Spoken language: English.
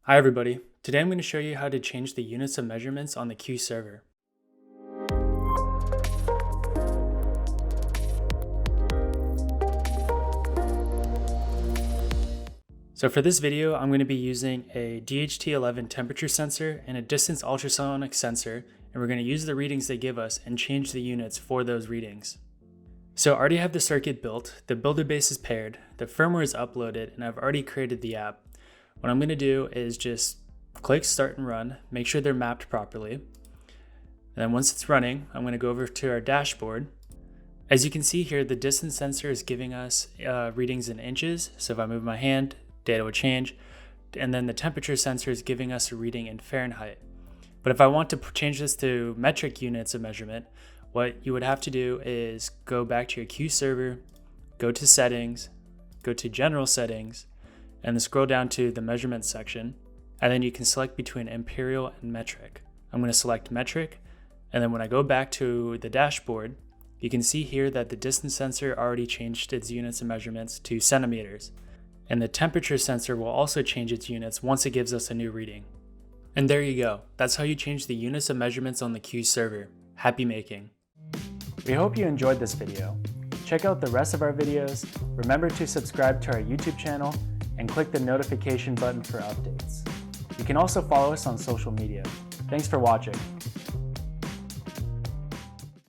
Hi everybody, today I'm going to show you how to change the units of measurements on the Q server. So for this video, I'm going to be using a DHT11 temperature sensor and a distance ultrasonic sensor, and we're going to use the readings they give us and change the units for those readings. So I already have the circuit built, the builder base is paired, the firmware is uploaded, and I've already created the app. What I'm going to do is just click start and run, make sure they're mapped properly. And then once it's running, I'm going to go over to our dashboard. As you can see here, the distance sensor is giving us readings in inches. So if I move my hand, data will change. And then the temperature sensor is giving us a reading in Fahrenheit. But if I want to change this to metric units of measurement, what you would have to do is go back to your Q server, go to settings, go to general settings, and then scroll down to the measurement section. And then you can select between imperial and metric. I'm going to select metric. And then when I go back to the dashboard, you can see here that the distance sensor already changed its units of measurements to centimeters. And the temperature sensor will also change its units once it gives us a new reading. And there you go. That's how you change the units of measurements on the Q server. Happy making. We hope you enjoyed this video. Check out the rest of our videos. Remember to subscribe to our YouTube channel and click the notification button for updates. You can also follow us on social media. Thanks for watching.